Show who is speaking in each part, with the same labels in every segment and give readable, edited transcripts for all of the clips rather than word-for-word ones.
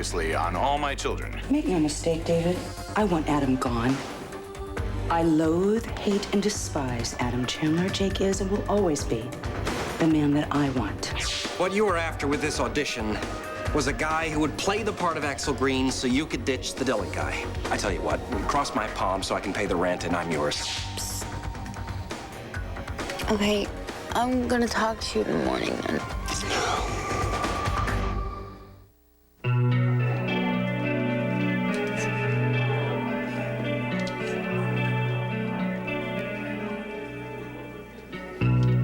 Speaker 1: seriously on all my children.
Speaker 2: Make no mistake, David. I want Adam gone. I loathe, hate, and despise Adam Chandler. Jake is and will always be the man that I want.
Speaker 3: What you were after with this audition was a guy who would play the part of Axel Green so you could ditch the Dilly guy. I tell you what, cross my palm so I can pay the rent and I'm yours.
Speaker 4: Psst. Okay, I'm gonna talk to you in the morning then.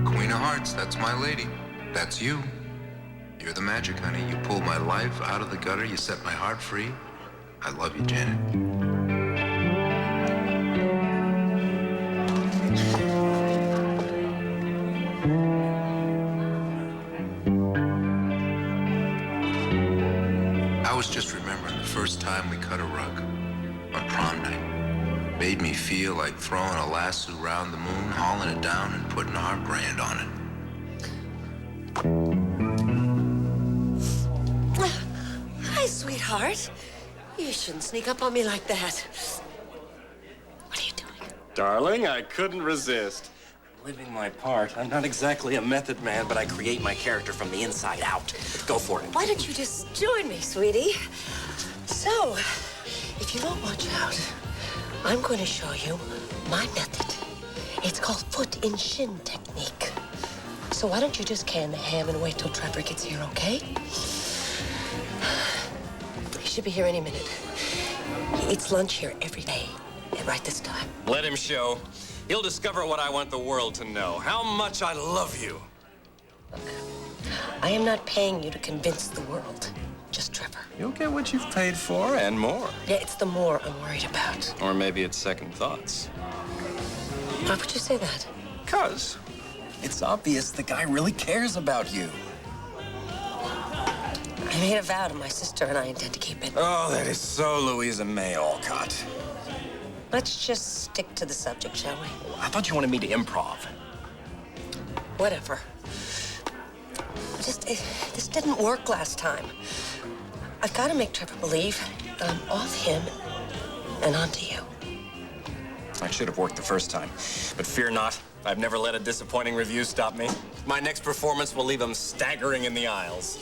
Speaker 5: Queen of Hearts, that's my lady. That's you. You're the magic, honey. You pulled my life out of the gutter. You set my heart free. I love you, Janet. I was just remembering the first time we cut a rug on prom night. Made me feel like throwing a lasso around the moon, hauling it down, and putting our brand on it.
Speaker 6: Hi, sweetheart. You shouldn't sneak up on me like that. What are you doing?
Speaker 3: Darling, I couldn't resist. Living my part. I'm not exactly a method man, but I create my character from the inside out. Go for it.
Speaker 6: Why don't you just join me, sweetie? So, if you don't watch out, I'm going to show you my method. It's called foot in shin technique. So why don't you just can the ham and wait till Trevor gets here, okay? He should be here any minute. He eats lunch here every day, and right this time.
Speaker 3: Let him show. He'll discover what I want the world to know. How much I love you.
Speaker 6: Look, I am not paying you to convince the world. Just Trevor.
Speaker 3: You'll get what you've paid for and more.
Speaker 6: Yeah, it's the more I'm worried about.
Speaker 3: Or maybe it's second thoughts.
Speaker 6: Why would you say that?
Speaker 3: 'Cause it's obvious the guy really cares about you.
Speaker 6: I made a vow to my sister, and I intend to keep it.
Speaker 3: Oh, that is so Louisa May Alcott.
Speaker 6: Let's just stick to the subject, shall we?
Speaker 3: I thought you wanted me to improv.
Speaker 6: Whatever. This didn't work last time. I've got to make Trevor believe that I'm off him and onto you.
Speaker 3: I should have worked the first time. But fear not, I've never let a disappointing review stop me. My next performance will leave him staggering in the aisles.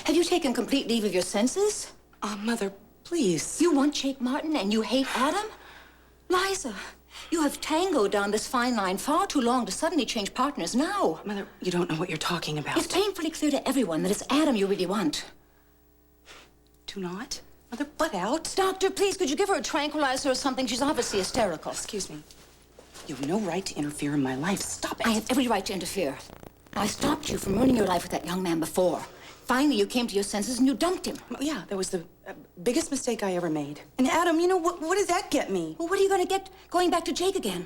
Speaker 7: Have you taken complete leave of your senses?
Speaker 2: Mother, please.
Speaker 7: You want Jake Martin and you hate Adam? Liza, you have tangoed down this fine line far too long to suddenly change partners now.
Speaker 2: Mother, you don't know what you're talking about.
Speaker 7: It's painfully clear to everyone that it's Adam you really want.
Speaker 2: Do not. Mother, butt out.
Speaker 7: Doctor, please, could you give her a tranquilizer or something? She's obviously hysterical.
Speaker 2: Excuse me. You have no right to interfere in my life. Stop it.
Speaker 7: I have every right to interfere. I stopped you from ruining your life with that young man before. Finally, you came to your senses and you dumped him.
Speaker 2: Oh, yeah, that was the biggest mistake I ever made. And Adam, you know, what did that get me?
Speaker 7: Well, what are you going to get going back to Jake again?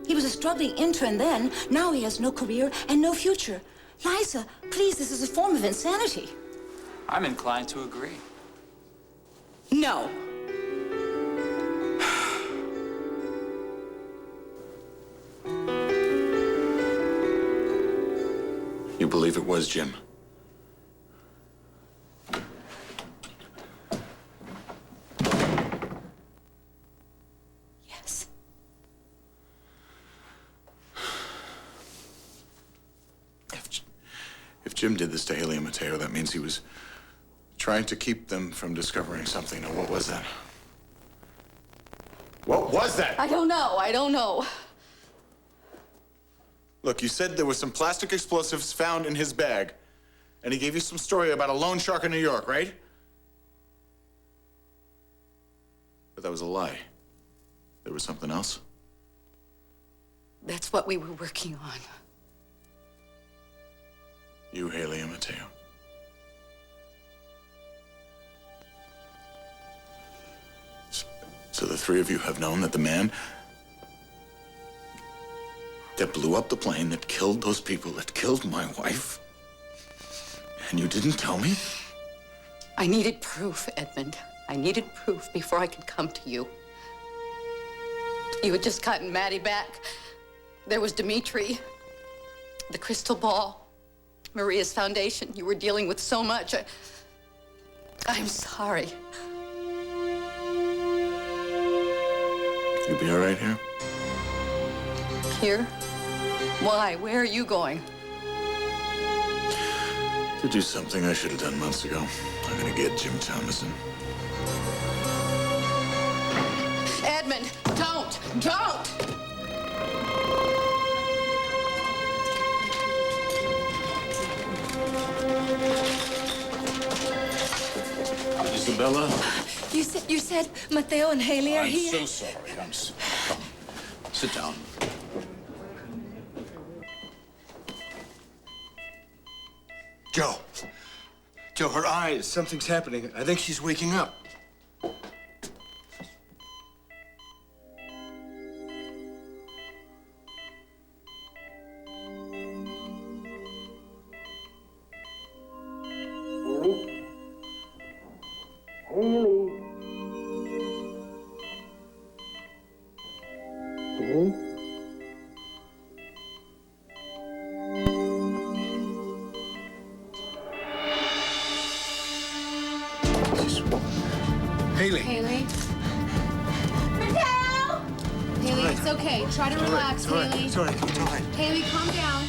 Speaker 7: He was a struggling intern then. Now he has no career and no future. Liza, please, this is a form of insanity.
Speaker 8: I'm inclined to agree.
Speaker 2: No.
Speaker 1: You believe it was Jim?
Speaker 2: Yes.
Speaker 1: If Jim did this to Haley and Mateo, that means he was trying to keep them from discovering something. Now, what was that? What was that?
Speaker 7: I don't know.
Speaker 1: Look, you said there was some plastic explosives found in his bag, and he gave you some story about a loan shark in New York, right? But that was a lie. There was something else.
Speaker 2: That's what we were working on.
Speaker 1: You, Haley, and Mateo. So the three of you have known that the man that blew up the plane, that killed those people, that killed my wife, and you didn't tell me?
Speaker 2: I needed proof, Edmund. I needed proof before I could come to you. You had just gotten Maddie back.
Speaker 9: There was Dimitri, the crystal ball, Maria's foundation. You were dealing with so much. I'm sorry.
Speaker 1: You'll be all right here?
Speaker 9: Here? Why? Where are you going?
Speaker 1: To do something I should have done months ago. I'm gonna get Jim Thomason.
Speaker 9: Edmund, don't!
Speaker 1: Isabella?
Speaker 6: You said Mateo and Haley are here?
Speaker 1: I'm so sorry. Come, sit down.
Speaker 10: Joe, her eyes. Something's happening. I think she's waking up. Haley.
Speaker 11: Haley? Mateo! Haley, it's okay. Try to relax, Haley.
Speaker 10: It's all right.
Speaker 11: Haley, calm down.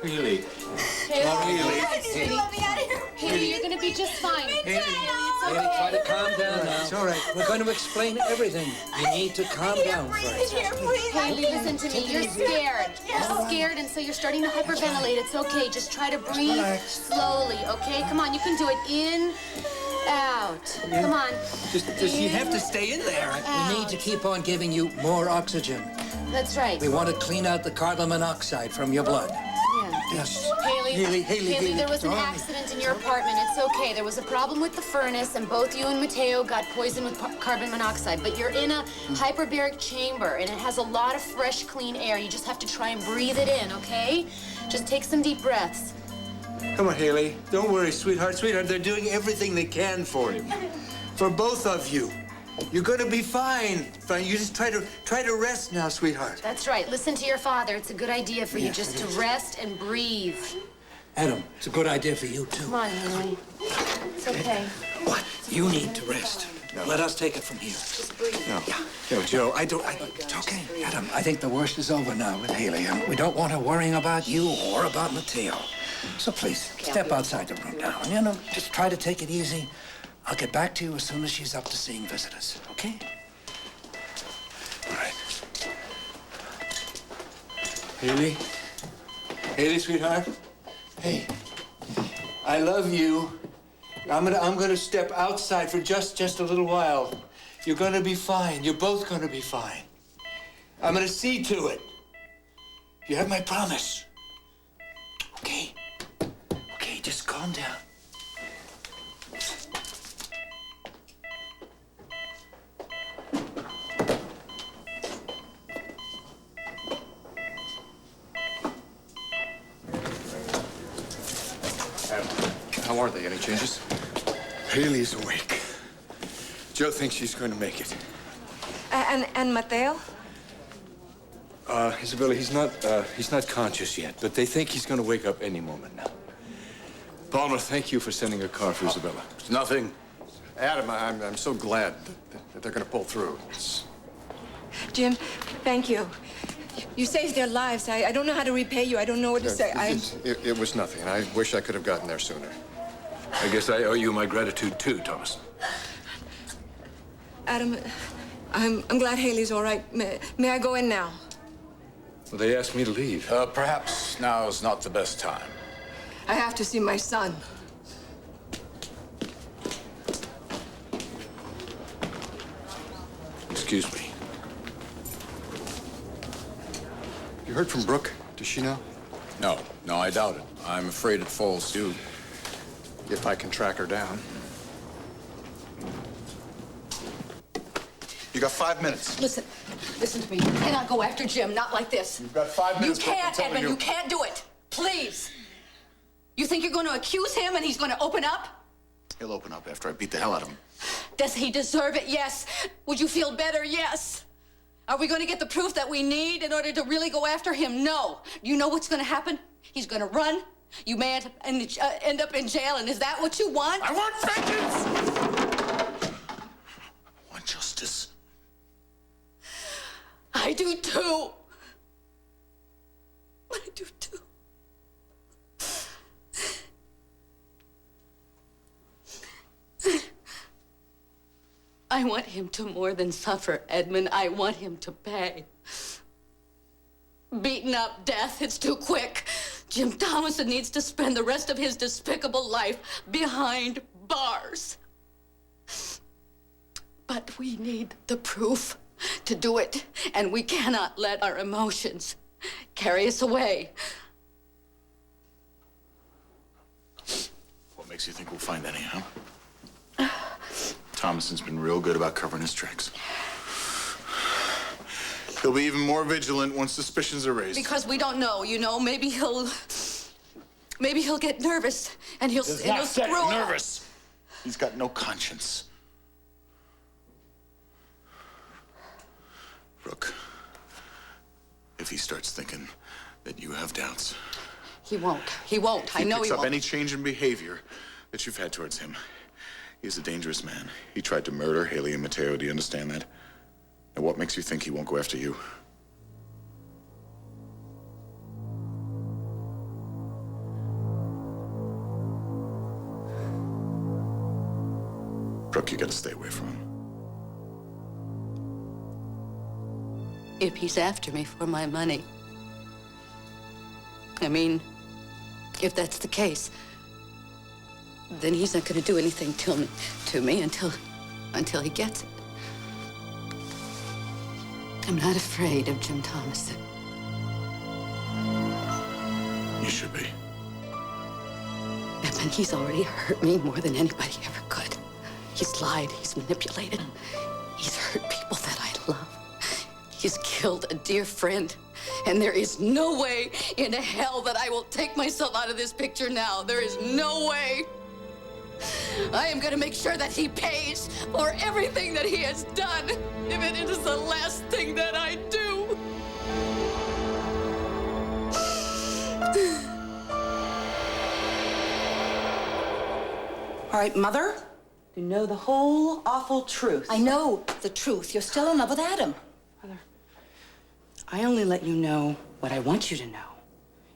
Speaker 10: Haley.
Speaker 11: Haley, you're gonna be just fine.
Speaker 12: Haley, try to calm down now.
Speaker 10: It's all right.
Speaker 12: We're going to explain everything. You need to calm down first.
Speaker 11: Haley, listen to me. You're scared. You're scared, and so you're starting to hyperventilate. It's okay. Just try to breathe slowly, okay? Come on, you can do it. In, out. Come on.
Speaker 12: Just you have to stay in there. We need to keep on giving you more oxygen.
Speaker 11: That's right.
Speaker 12: We want to clean out the carbon monoxide from your blood. Yes.
Speaker 11: Haley, there was an accident in your apartment. It's okay. There was a problem with the furnace, and both you and Mateo got poisoned with carbon monoxide. But you're in a hyperbaric chamber, and it has a lot of fresh, clean air. You just have to try and breathe it in, okay? Just take some deep breaths.
Speaker 10: Come on, Haley. Don't worry, sweetheart. Sweetheart, they're doing everything they can for you. For both of you. You're gonna be fine. Fine. You just try to rest now, sweetheart.
Speaker 11: That's right. Listen to your father. It's a good idea for you just to rest and breathe.
Speaker 12: Adam, it's a good idea for you, too.
Speaker 11: Come on, Haley. It's okay.
Speaker 12: What? You need to rest. No. Let us take it from here.
Speaker 11: Just breathe.
Speaker 10: No. No, Joe, it's
Speaker 12: okay. Adam, I think the worst is over now with Haley, and we don't want her worrying about you or about Mateo. So please, step outside the room now. You know, just try to take it easy. I'll get back to you as soon as she's up to seeing visitors, okay?
Speaker 10: all right. Haley? Haley, sweetheart? Hey, I love you. I'm gonna step outside for just a little while. You're gonna be fine. You're both gonna be fine. I'm gonna see to it. You have my promise. Okay? Okay, just calm down.
Speaker 13: How are they? Any changes?
Speaker 10: Haley's awake. Joe thinks she's going to make it.
Speaker 6: And Mateo?
Speaker 10: Isabella, he's not conscious yet, but they think he's going to wake up any moment now. Palmer, thank you for sending a car for Isabella.
Speaker 13: It's nothing. Adam, I'm so glad that they're going to pull through.
Speaker 6: Jim, thank you. You saved their lives. I don't know how to repay you. I don't know what to say.
Speaker 13: It was nothing, and I wish I could have gotten there sooner.
Speaker 10: I guess I owe you my gratitude, too, Thomas.
Speaker 6: Adam, I'm glad Haley's all right. May I go in now?
Speaker 10: Well, they asked me to leave.
Speaker 1: Perhaps now's not the best time.
Speaker 14: I have to see my son.
Speaker 13: Excuse me. You heard from Brooke? Does she know?
Speaker 15: No, I doubt it. I'm afraid it falls to you.
Speaker 13: If I can track her down.
Speaker 1: You got 5 minutes.
Speaker 9: Listen to me. You cannot go after Jim, not like this.
Speaker 1: You've got 5 minutes.
Speaker 9: You can't, Edmund. You can't do it. Please. You think you're going to accuse him and he's going to open up?
Speaker 1: He'll open up after I beat the hell out of him.
Speaker 9: Does he deserve it? Yes. Would you feel better? Yes. Are we going to get the proof that we need in order to really go after him? No. You know what's going to happen? He's going to run. You may end up in jail, and is that what you want?
Speaker 1: I want vengeance! I want justice.
Speaker 9: I do too. I do too. I want him to more than suffer, Edmund. I want him to pay. Beaten up death, it's too quick. Jim Thomason needs to spend the rest of his despicable life behind bars. But we need the proof to do it, and we cannot let our emotions carry us away.
Speaker 1: What makes you think we'll find any, huh? Thomason's been real good about covering his tracks. He'll be even more vigilant once suspicions are raised.
Speaker 9: Because we don't know, you know. Maybe he'll get nervous and he'll screw up.
Speaker 1: Nervous. He's got no conscience. Brooke, if he starts thinking that you have doubts.
Speaker 9: He won't. He won't. I know he
Speaker 1: picks up
Speaker 9: won't.
Speaker 1: any change in behavior that you've had towards him. He's a dangerous man. He tried to murder Haley and Mateo. Do you understand that? And what makes you think he won't go after you? Brooke, you gotta stay away from him.
Speaker 9: If he's after me for my money, I mean, if that's the case, then he's not going to do anything to me until he gets it. I'm not afraid of Jim Thomason.
Speaker 1: You should be.
Speaker 9: And he's already hurt me more than anybody ever could. He's lied, he's manipulated, he's hurt people that I love. He's killed a dear friend, and there is no way in hell that I will take myself out of this picture now. There is no way. I am going to make sure that he pays for everything that he has done, if it is the last thing that I do.
Speaker 2: All right, Mother, you know the whole awful truth.
Speaker 7: I know the truth. You're still in love with Adam.
Speaker 2: Mother, I only let you know what I want you to know.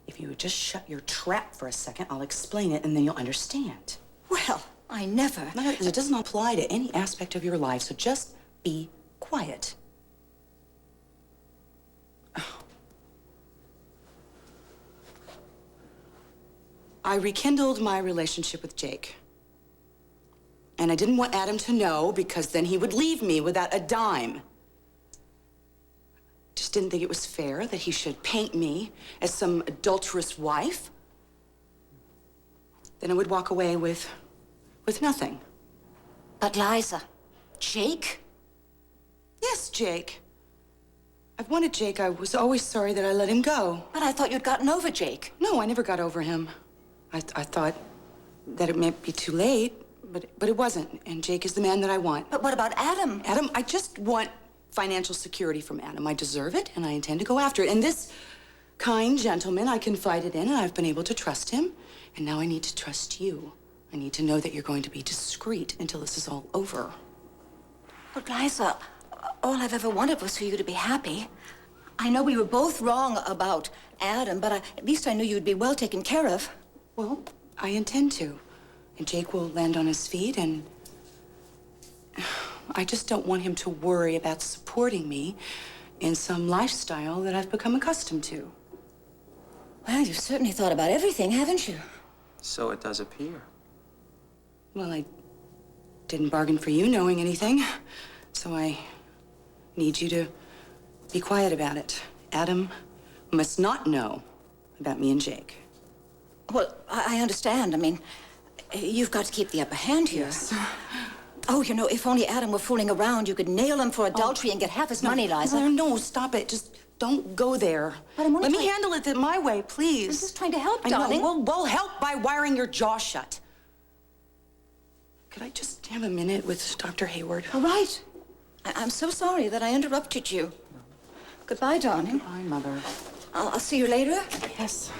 Speaker 2: If you would just shut your trap for a second, I'll explain it, and then you'll understand.
Speaker 7: Well, I never.
Speaker 2: Mother, it doesn't apply to any aspect of your life, so just be quiet. I rekindled my relationship with Jake. And I didn't want Adam to know, because then he would leave me without a dime. Just didn't think it was fair that he should paint me as some adulterous wife. Then I would walk away with nothing.
Speaker 7: But Liza, Jake?
Speaker 2: Yes, Jake. I've wanted Jake. I was always sorry that I let him go.
Speaker 7: But I thought you'd gotten over Jake.
Speaker 2: No, I never got over him. I thought that it might be too late, but it wasn't. And Jake is the man that I want.
Speaker 7: But what about Adam?
Speaker 2: Adam, I just want financial security from Adam. I deserve it, and I intend to go after it. And this kind gentleman I confided in, and I've been able to trust him. And now I need to trust you. I need to know that you're going to be discreet until this is all over.
Speaker 7: But Liza, all I've ever wanted was for you to be happy. I know we were both wrong about Adam, but at least I knew you'd be well taken care of.
Speaker 2: Well, I intend to. And Jake will land on his feet, and I just don't want him to worry about supporting me in some lifestyle that I've become accustomed to.
Speaker 7: Well, you've certainly thought about everything, haven't you?
Speaker 3: So it does appear.
Speaker 2: Well, I didn't bargain for you knowing anything, so I need you to be quiet about it. Adam must not know about me and Jake.
Speaker 7: Well, I understand. I mean, you've got to keep the upper hand here.
Speaker 2: Yes.
Speaker 7: Oh, you know, if only Adam were fooling around, you could nail him for adultery and get half his money, Liza.
Speaker 2: No, stop it. Just don't go there.
Speaker 7: But I'm only
Speaker 2: Let me handle it my way, please.
Speaker 7: I'm just trying to help,
Speaker 2: I know.
Speaker 7: darling.
Speaker 2: We'll help by wiring your jaw shut. Could I just have a minute with Dr. Hayward?
Speaker 7: All right. I'm so sorry that I interrupted you. Goodbye, darling.
Speaker 2: Goodbye, Mother.
Speaker 7: I'll see you later.
Speaker 2: Yes.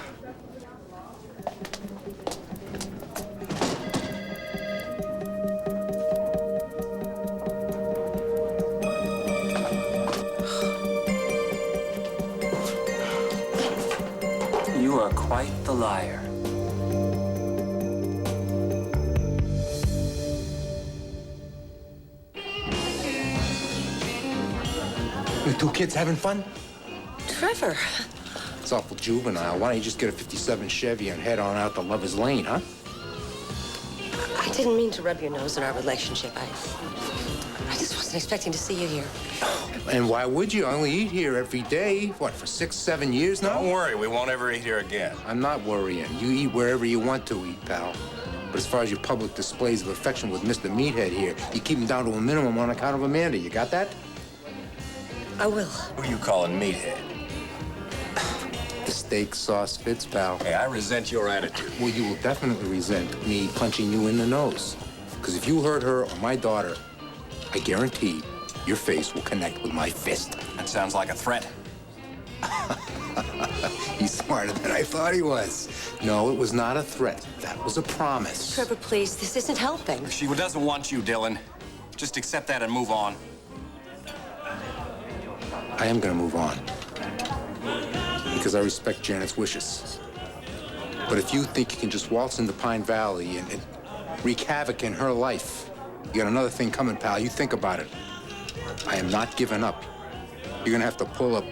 Speaker 8: You are quite the liar.
Speaker 10: You two kids having fun?
Speaker 6: Trevor.
Speaker 10: It's awful juvenile. Why don't you just get a 57 Chevy and head on out to Lover's Lane, huh?
Speaker 6: I didn't mean to rub your nose in our relationship. I just wasn't expecting to see you here.
Speaker 10: And why would you? I only eat here every day. What, for 6, 7 years now?
Speaker 15: Don't worry, we won't ever eat here again.
Speaker 10: I'm not worrying. You eat wherever you want to eat, pal. But as far as your public displays of affection with Mr. Meathead here, you keep him down to a minimum on account of Amanda. You got that?
Speaker 6: I will.
Speaker 15: Who you calling meathead?
Speaker 10: The steak sauce fits, pal.
Speaker 15: Hey, I resent your attitude.
Speaker 10: Well, you will definitely resent me punching you in the nose. Because if you hurt her or my daughter, I guarantee your face will connect with my fist.
Speaker 15: That sounds like a threat.
Speaker 10: He's smarter than I thought he was. No, it was not a threat. That was a promise.
Speaker 6: Trevor, please, this isn't helping.
Speaker 15: She doesn't want you, Dylan. Just accept that and move on.
Speaker 10: I am gonna move on. Because I respect Janet's wishes. But if you think you can just waltz into Pine Valley and wreak havoc in her life, you got another thing coming, pal. You think about it. I am not giving up. You're gonna have to pull a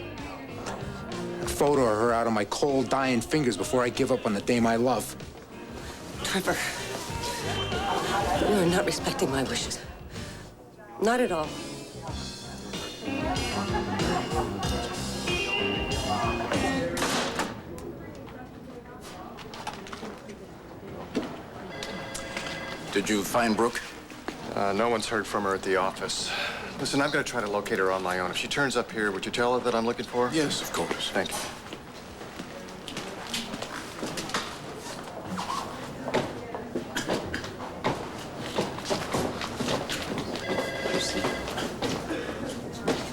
Speaker 10: photo of her out of my cold, dying fingers before I give up on the dame I love.
Speaker 6: Trevor, you are not respecting my wishes. Not at all.
Speaker 15: Did you find Brooke?
Speaker 13: No one's heard from her at the office. Listen, I'm going to try to locate her on my own. If she turns up here, would you tell her that I'm looking for her?
Speaker 15: Yes, of course.
Speaker 13: Thank you.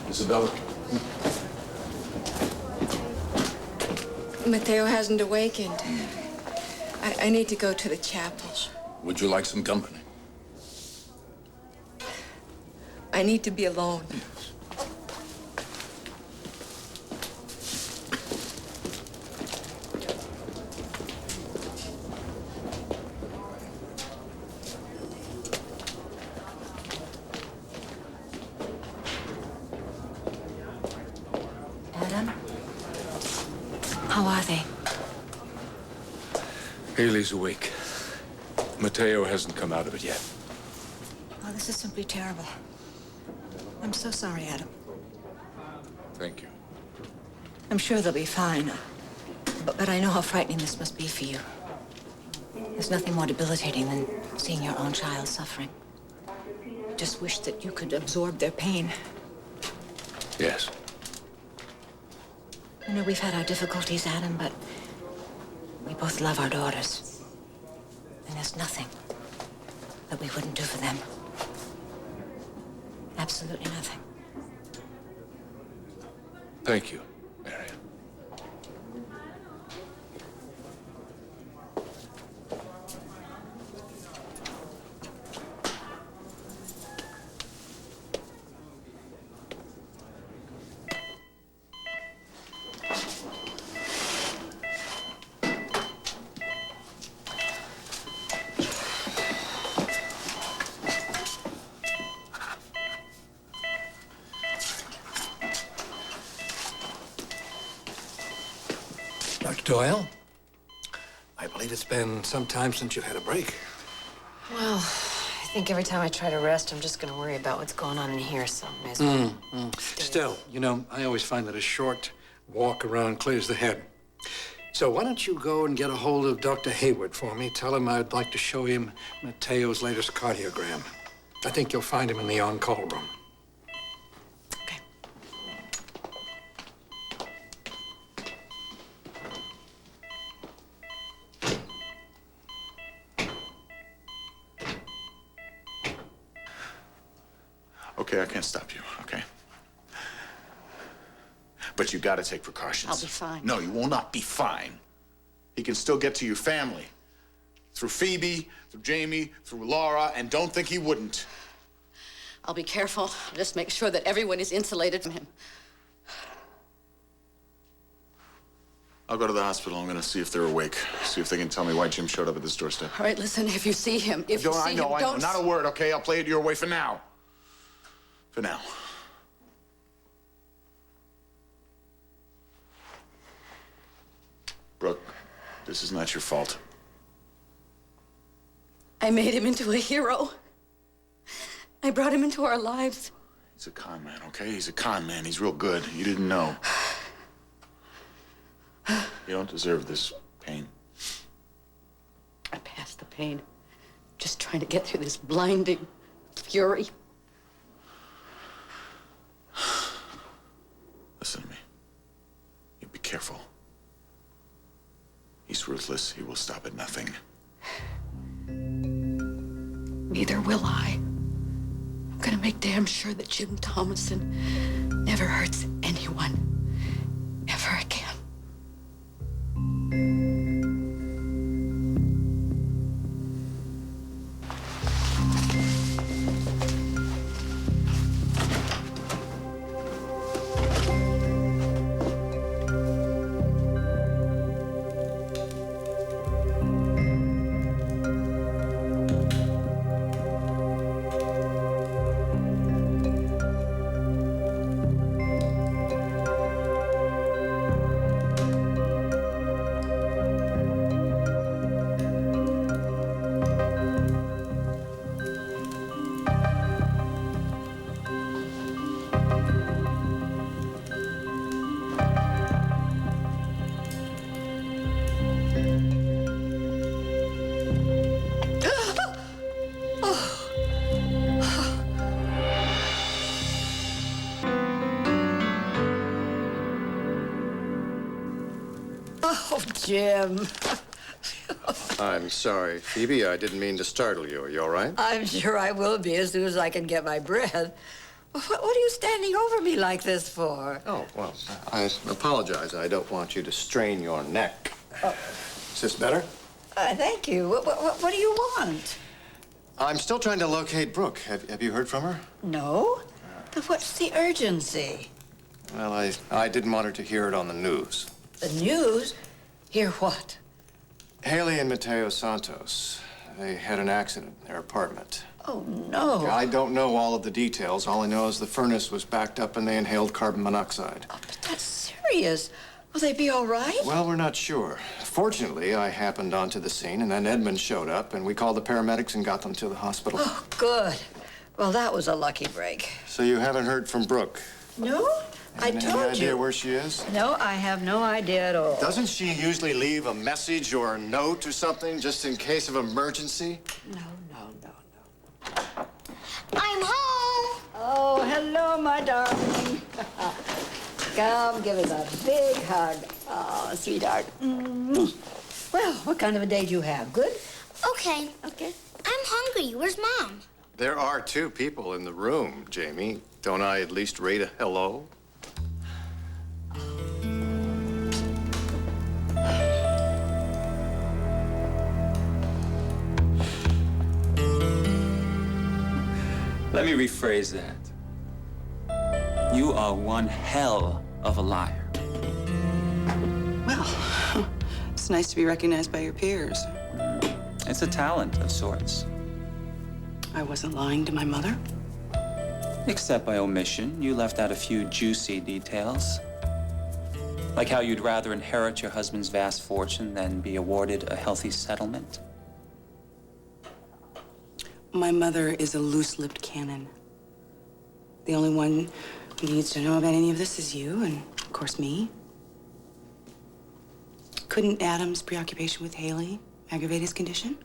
Speaker 15: Isabella?
Speaker 14: Mateo hasn't awakened. I need to go to the chapel.
Speaker 15: Would you like some company?
Speaker 14: I need to be alone.
Speaker 7: Adam? How are they?
Speaker 15: Haley's awake. Mateo hasn't come out of it yet.
Speaker 7: Oh, this is simply terrible. I'm so sorry, Adam.
Speaker 15: Thank you.
Speaker 7: I'm sure they'll be fine. But I know how frightening this must be for you. There's nothing more debilitating than seeing your own child suffering. Just wish that you could absorb their pain.
Speaker 15: Yes.
Speaker 7: I know we've had our difficulties, Adam, but we both love our daughters. And there's nothing that we wouldn't do for them. Absolutely nothing.
Speaker 15: Thank you, Marion.
Speaker 12: Dr. Doyle? believe it's been some time since you've had a break.
Speaker 6: Well, I think every time I try to rest, I'm just gonna worry about what's going on in here, so I may as well.
Speaker 12: Still, you know, I always find that a short walk around clears the head. So why don't you go and get a hold of Dr. Hayward for me? Tell him I'd like to show him Mateo's latest cardiogram. I think you'll find him in the on-call room.
Speaker 1: Okay, I can't stop you, okay? But you gotta take precautions.
Speaker 9: I'll be fine.
Speaker 1: No, you will not be fine. He can still get to your family. Through Phoebe, through Jamie, through Laura, and don't think he wouldn't.
Speaker 9: I'll be careful. Just make sure that everyone is insulated from him.
Speaker 1: I'll go to the hospital. I'm gonna see if they're awake. See if they can tell me why Jim showed up at this doorstep.
Speaker 9: All right, listen, if you see him,
Speaker 1: I know. Not a word, okay? I'll play it your way for now. For now. Brooke, this is not your fault.
Speaker 9: I made him into a hero. I brought him into our lives.
Speaker 1: He's a con man, okay? He's a con man. He's real good. You didn't know. You don't deserve this pain.
Speaker 9: I passed the pain. Just trying to get through this blinding fury.
Speaker 1: Listen to me. You be careful. He's ruthless. He will stop at nothing.
Speaker 9: Neither will I. I'm gonna make damn sure that Jim Thomason never hurts anyone ever again.
Speaker 16: Oh, Jim.
Speaker 13: I'm sorry, Phoebe. I didn't mean to startle you. Are you all right?
Speaker 16: I'm sure I will be as soon as I can get my breath. What are you standing over me like this for?
Speaker 13: Oh, well, I apologize. I don't want you to strain your neck. Is this better?
Speaker 16: Thank you. What do you want?
Speaker 13: I'm still trying to locate Brooke. Have you heard from her?
Speaker 16: No? But what's the urgency?
Speaker 13: Well, I didn't want her to hear it on the news.
Speaker 16: The news? Hear what?
Speaker 13: Haley and Mateo Santos, they had an accident in their apartment.
Speaker 16: Oh, no.
Speaker 13: I don't know all of the details. All I know is the furnace was backed up and they inhaled carbon monoxide.
Speaker 16: Oh, but that's serious. Will they be all right?
Speaker 13: Well, we're not sure. Fortunately, I happened onto the scene, and then Edmund showed up, and we called the paramedics and got them to the hospital.
Speaker 16: Oh, good. Well, that was a lucky break.
Speaker 13: So you haven't heard from Brooke?
Speaker 16: No? I told you.
Speaker 13: Any idea where she is?
Speaker 16: No, I have no idea at all.
Speaker 13: Doesn't she usually leave a message or a note or something just in case of emergency?
Speaker 16: No.
Speaker 17: I'm home.
Speaker 16: Oh, hello, my darling. Come, give us a big hug. Oh, sweetheart. Well, what kind of a day do you have? Good?
Speaker 17: Okay. I'm hungry. Where's Mom?
Speaker 13: There are two people in the room, Jamie. Don't I at least rate a hello?
Speaker 8: Let me rephrase that. You are one hell of a liar.
Speaker 2: Well, it's nice to be recognized by your peers.
Speaker 8: It's a talent of sorts.
Speaker 2: I wasn't lying to my mother.
Speaker 8: Except by omission. You left out a few juicy details. Like how you'd rather inherit your husband's vast fortune than be awarded a healthy settlement?
Speaker 2: My mother is a loose-lipped cannon. The only one who needs to know about any of this is you, and of course me. Couldn't Adam's preoccupation with Haley aggravate his condition?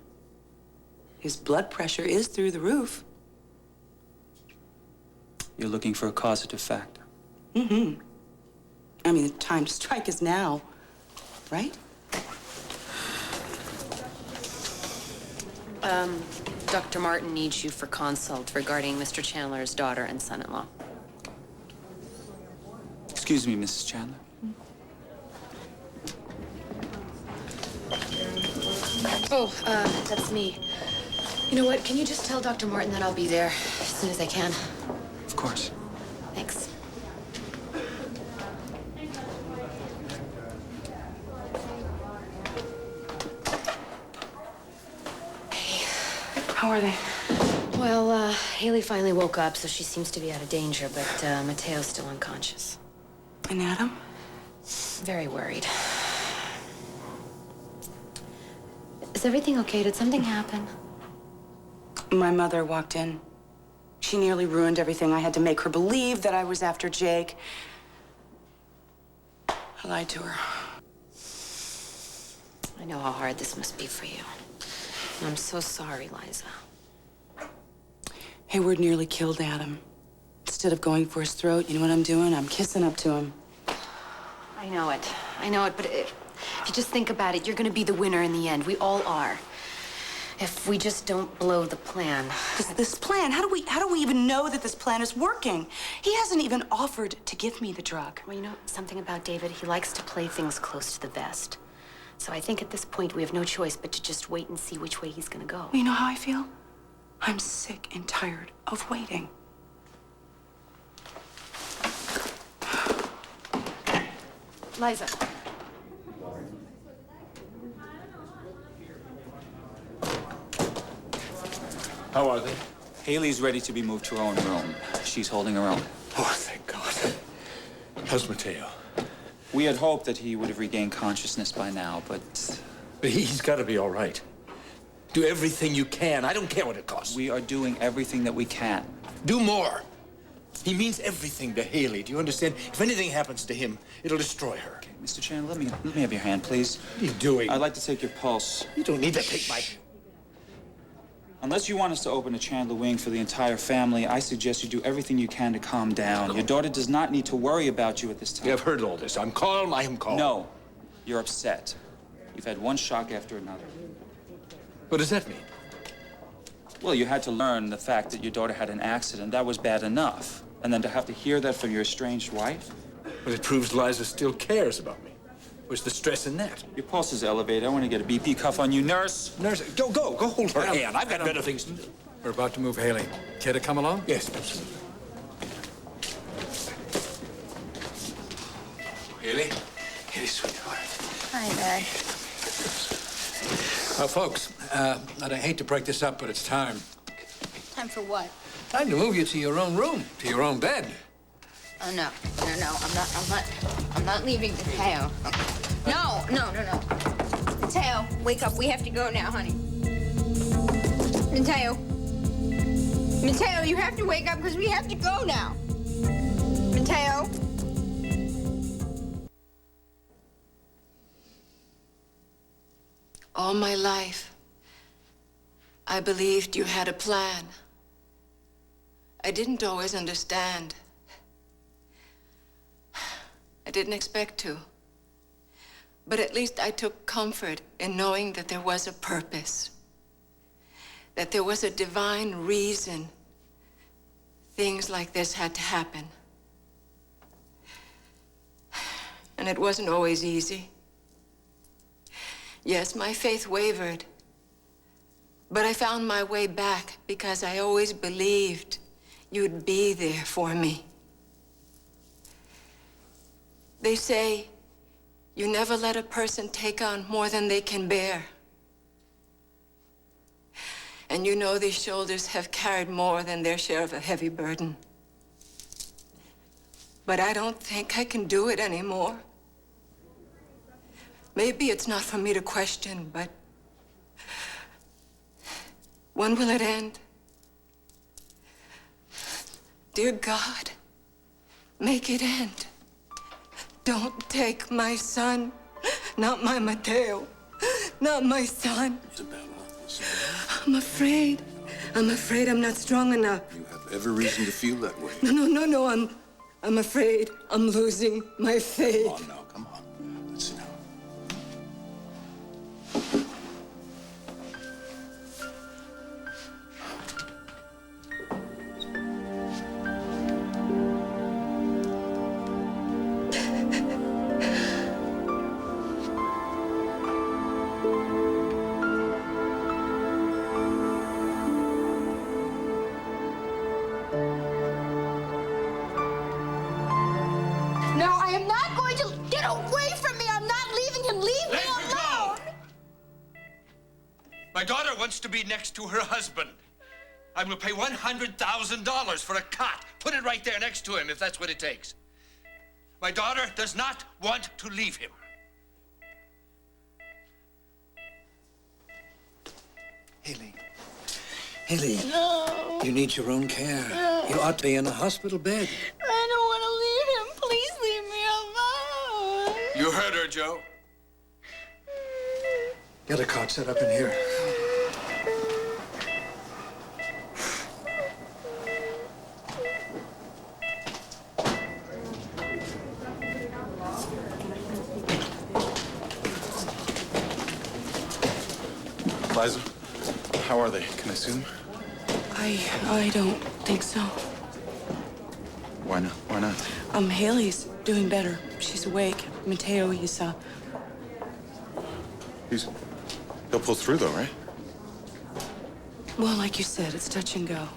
Speaker 2: His blood pressure is through the roof.
Speaker 8: You're looking for a causative factor.
Speaker 2: Mm-hmm. I mean, the time to strike is now, right?
Speaker 18: Dr. Martin needs you for consult regarding Mr. Chandler's daughter and son-in-law.
Speaker 8: Excuse me, Mrs. Chandler.
Speaker 11: Oh, that's me. You know what? Can you just tell Dr. Martin that I'll be there as soon as I can?
Speaker 8: Of course.
Speaker 11: Thanks.
Speaker 2: How are they?
Speaker 11: Well, Haley finally woke up, so she seems to be out of danger, but Mateo's still unconscious.
Speaker 2: And Adam?
Speaker 11: Very worried. Is everything okay? Did something happen?
Speaker 2: My mother walked in. She nearly ruined everything. I had to make her believe that I was after Jake. I lied to her.
Speaker 11: I know how hard this must be for you. And I'm so sorry, Liza.
Speaker 2: Hayward nearly killed Adam. Instead of going for his throat, you know what I'm doing? I'm kissing up to him.
Speaker 11: I know it, but if you just think about it, you're gonna be the winner in the end. We all are. If we just don't blow the plan.
Speaker 2: This plan, how do we even know that this plan is working? He hasn't even offered to give me the drug.
Speaker 11: Well, you know something about David? He likes to play things close to the vest. So I think at this point we have no choice but to just wait and see which way he's gonna go.
Speaker 2: Well, you know how I feel? I'm sick and tired of waiting.
Speaker 11: Liza.
Speaker 8: How are they? Haley's ready to be moved to her own room. She's holding her own.
Speaker 10: Oh, thank God. How's Mateo?
Speaker 8: We had hoped that he would have regained consciousness by now, but
Speaker 10: he's got to be all right. Do everything you can. I don't care what it costs.
Speaker 8: We are doing everything that we can.
Speaker 10: Do more. He means everything to Haley. Do you understand? If anything happens to him, it'll destroy her.
Speaker 8: Okay, Mr. Chandler, let me have your hand, please.
Speaker 10: What are you doing?
Speaker 8: I'd like to take your pulse.
Speaker 10: You don't need to take my...
Speaker 8: Unless you want us to open a Chandler wing for the entire family, I suggest you do everything you can to calm down. Your daughter does not need to worry about you at this time.
Speaker 10: Yeah, I've heard all this. I'm calm, I am calm.
Speaker 8: No, you're upset. You've had one shock after another.
Speaker 10: What does that mean?
Speaker 8: Well, you had to learn the fact that your daughter had an accident. That was bad enough. And then to have to hear that from your estranged wife?
Speaker 10: But it proves Liza still cares about me. Where's the stress in that?
Speaker 8: Your pulse is elevated. I want to get a BP cuff on you. Nurse!
Speaker 10: Nurse, go hold her hand. I've got better things to do.
Speaker 12: We're about to move Haley. Care to come along?
Speaker 10: Yes, absolutely. Haley? Haley, sweetheart.
Speaker 4: Hi, Dad.
Speaker 12: Folks, I hate to break this up, but it's time.
Speaker 4: Time for what?
Speaker 12: Time to move you to your own room, to your own bed.
Speaker 4: Oh, no. I'm not leaving Mateo. No. Mateo, wake up. We have to go now, honey. Mateo, you have to wake up because we have to go now. Mateo.
Speaker 9: All my life, I believed you had a plan. I didn't always understand. I didn't expect to. But at least I took comfort in knowing that there was a purpose, that there was a divine reason things like this had to happen. And it wasn't always easy. Yes, my faith wavered, but I found my way back because I always believed you'd be there for me. They say you never let a person take on more than they can bear. And you know these shoulders have carried more than their share of a heavy burden. But I don't think I can do it anymore.
Speaker 14: Maybe it's not for me to question, but when will it end? Dear God, make it end. Don't take my son, not my Mateo, not my son. I'm afraid. I'm afraid I'm not strong enough.
Speaker 15: You have every reason to feel that way.
Speaker 14: No. I'm afraid I'm losing my faith.
Speaker 15: Come on now, come on. Let's sit down.
Speaker 17: No, I am not going to get away from me. I'm not leaving him. Leave me alone.
Speaker 10: My daughter wants to be next to her husband. I will pay $100,000 for a cot. Put it right there next to him if that's what it takes. My daughter does not want to leave him.
Speaker 12: Haley,
Speaker 17: No.
Speaker 12: you need your own care.
Speaker 17: No.
Speaker 12: You ought to be in a hospital bed.
Speaker 17: I don't want to leave him. Please leave me alone.
Speaker 10: You heard her, Joe.
Speaker 12: Get a cot set up in here.
Speaker 1: Liza, how are they? Can I see them?
Speaker 2: I don't think so.
Speaker 1: Why not? Why not?
Speaker 2: Haley's doing better. She's awake. Mateo, he'll
Speaker 1: pull through though, right?
Speaker 2: well, like you said, it's touch and go.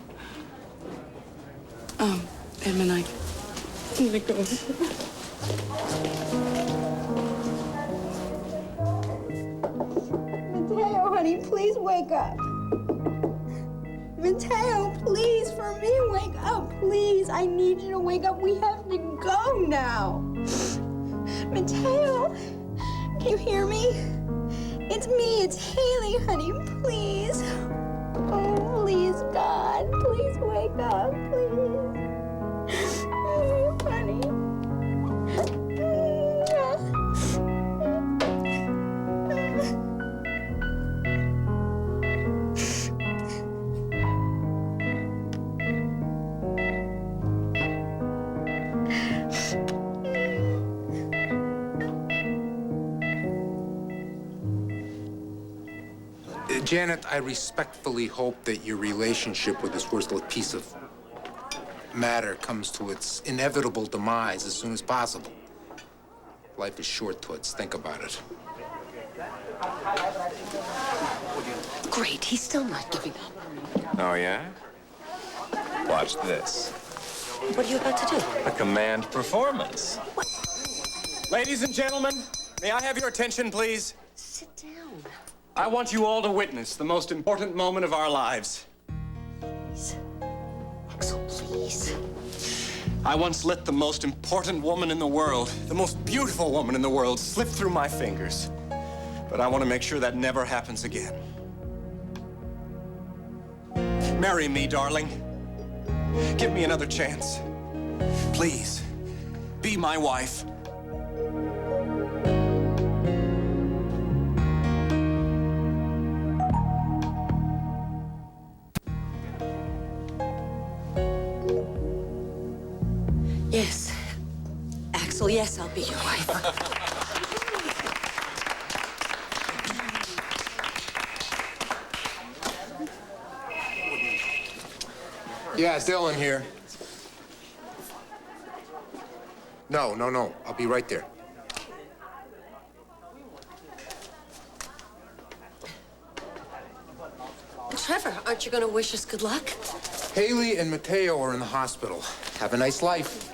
Speaker 2: Edmund, I'm gonna go.
Speaker 17: Mateo, honey, please wake up. Mateo, please, for me, wake up, please. I need you to wake up. We have to go now. Mateo, can you hear me? It's me, it's Haley, honey, please. Oh, please, God, please wake up, please. Oh, honey.
Speaker 5: Janet, I respectfully hope that your relationship with this worthless piece of matter comes to its inevitable demise as soon as possible. Life is short, Toots. Think about it.
Speaker 7: Great, he's still not giving up.
Speaker 3: Oh, yeah? Watch this.
Speaker 7: What are you about to do?
Speaker 3: A command performance. Ladies and gentlemen, may I have your attention, please?
Speaker 7: Sit down.
Speaker 3: I want you all to witness the most important moment of our lives.
Speaker 7: Please. Axel, please.
Speaker 3: I once let the most important woman in the world, the most beautiful woman in the world, slip through my fingers. But I want to make sure that never happens again. Marry me, darling. Give me another chance. Please, be my wife.
Speaker 7: Yes. Axel, yes, I'll be your wife.
Speaker 5: Yeah, it's Dylan here. No. I'll be right there.
Speaker 7: Trevor, aren't you going to wish us good luck?
Speaker 5: Haley and Mateo are in the hospital. Have a nice life.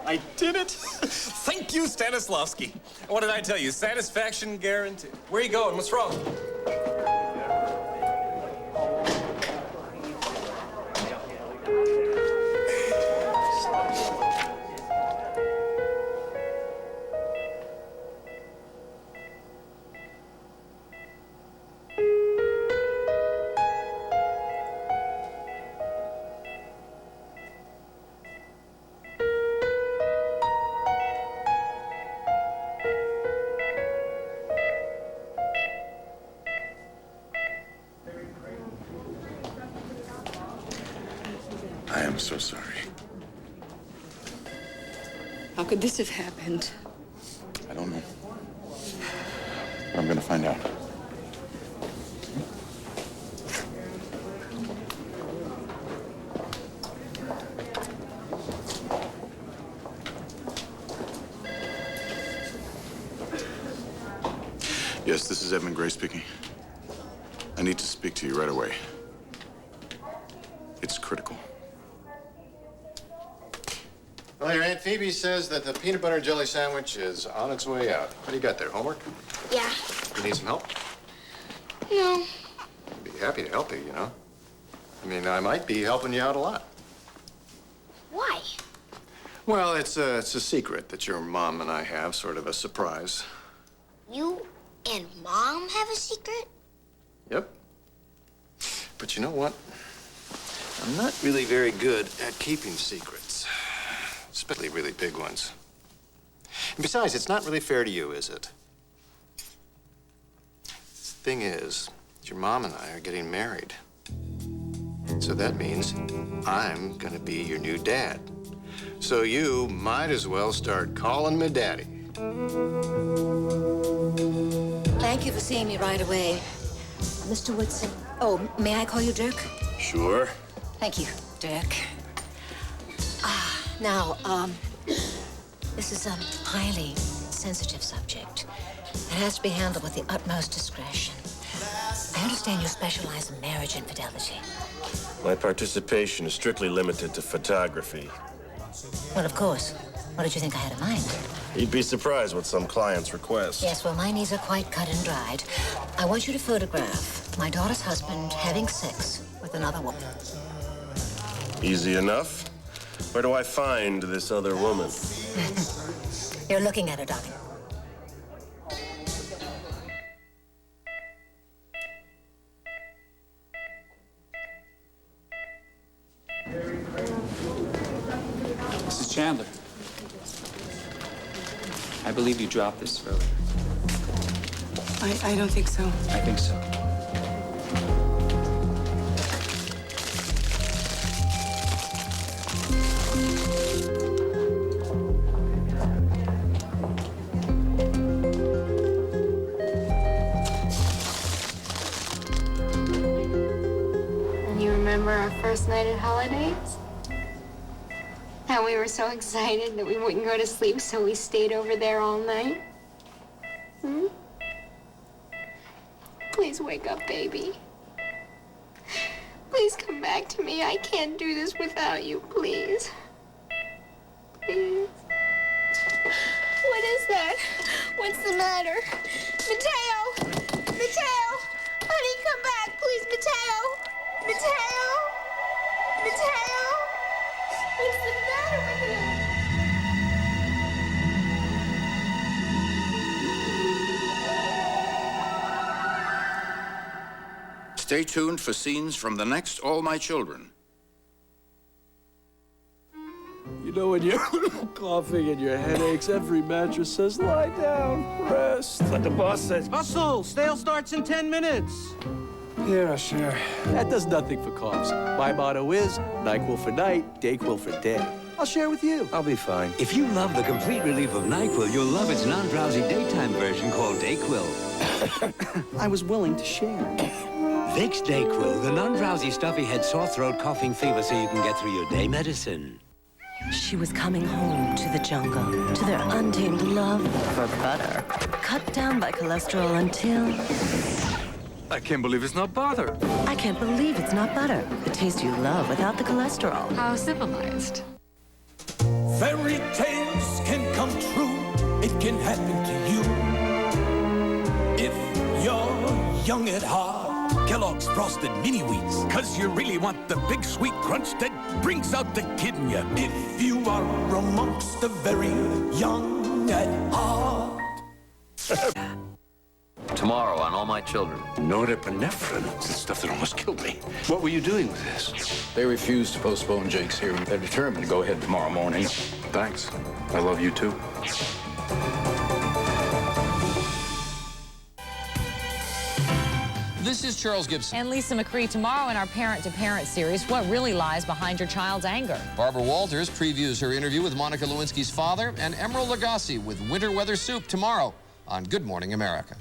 Speaker 3: I did it. Thank you, Stanislavski. What did I tell you? Satisfaction guaranteed. Where are you going? What's wrong?
Speaker 1: I am so sorry.
Speaker 9: How could this have happened?
Speaker 1: I don't know. But I'm gonna find out. Yes, this is Edmund Gray speaking. I need to speak to you right away. It's critical.
Speaker 13: Well, your Aunt Phoebe says that the peanut butter and jelly sandwich is on its way out. What do you got there, homework?
Speaker 4: Yeah.
Speaker 13: You need some help?
Speaker 4: No.
Speaker 13: I'd be happy to help you, you know. I mean, I might be helping you out a lot.
Speaker 4: Why?
Speaker 13: Well, it's a secret that your mom and I have, sort of a surprise.
Speaker 4: You and Mom have a secret?
Speaker 13: Yep. But you know what? I'm not really very good at keeping secrets, especially really big ones. And besides, it's not really fair to you, is it? The thing is, your mom and I are getting married. So that means I'm gonna be your new dad. So you might as well start calling me Daddy.
Speaker 7: Thank you for seeing me right away. Mr. Woodson. Oh, may I call you Dirk?
Speaker 19: Sure.
Speaker 7: Thank you, Dirk. Now, this is a highly sensitive subject. It has to be handled with the utmost discretion. I understand you specialize in marriage infidelity.
Speaker 19: My participation is strictly limited to photography.
Speaker 7: Well, of course. What did you think I had in mind?
Speaker 19: You'd be surprised what some clients request.
Speaker 7: Yes, well, my knees are quite cut and dried. I want you to photograph my daughter's husband having sex with another woman.
Speaker 19: Easy enough. Where do I find this other woman?
Speaker 7: You're looking at her, darling.
Speaker 8: Mrs. Chandler. I believe you dropped this earlier.
Speaker 2: I don't think so.
Speaker 8: I think so.
Speaker 17: And you remember our first night at Holidays? How we were so excited that we wouldn't go to sleep, so we stayed over there all night? Hmm? Please wake up, baby. Please come back to me. I can't do this without you, please. Please. What is that? What's the matter? Mateo! Mateo! Honey, come back, please, Mateo! Mateo! Mateo! What's the matter with him?
Speaker 15: Stay tuned for scenes from the next All My Children.
Speaker 20: You know, when you're coughing and your head aches, every mattress says, lie down, rest. But the boss says,
Speaker 3: Hustle! Sale starts in 10 minutes.
Speaker 20: yeah, sure. That does nothing for coughs. My motto is, NyQuil for night, DayQuil for day. I'll share with you.
Speaker 21: I'll be fine. If you love the complete relief of NyQuil, you'll love its non-drowsy daytime version called DayQuil.
Speaker 20: I was willing to share.
Speaker 21: Vicks DayQuil, the non-drowsy stuffy head, sore throat, coughing fever so you can get through your day medicine.
Speaker 6: She was coming home to the jungle, to their untamed love for butter, cut down by cholesterol until...
Speaker 21: I can't believe it's not butter.
Speaker 6: I can't believe it's not butter. The taste you love without the cholesterol.
Speaker 11: How civilized.
Speaker 22: Fairy tales can come true. It can happen to you. If you're young at heart, Kellogg's Frosted Mini Wheats. 'Cause you really want the big sweet crunch that brings out the kid in you. If you are amongst the very young at heart.
Speaker 23: Tomorrow on All My Children.
Speaker 15: Norepinephrine. It's the stuff that almost killed me.
Speaker 23: What were you doing with this?
Speaker 15: They refused to postpone Jake's hearing. They're determined to go ahead tomorrow morning.
Speaker 13: Thanks. I love you too.
Speaker 24: This
Speaker 14: This is Charles Gibson.
Speaker 16: And Lisa McCree tomorrow in our Parent to Parent series, what really lies behind your child's anger?
Speaker 14: Barbara Walters previews her interview with Monica Lewinsky's father, and Emerald Lagasse with Winter Weather Soup tomorrow on Good Morning America.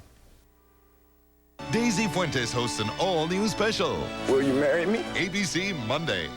Speaker 18: Daisy Fuentes hosts an all-new special.
Speaker 24: Will you marry me?
Speaker 18: ABC Monday.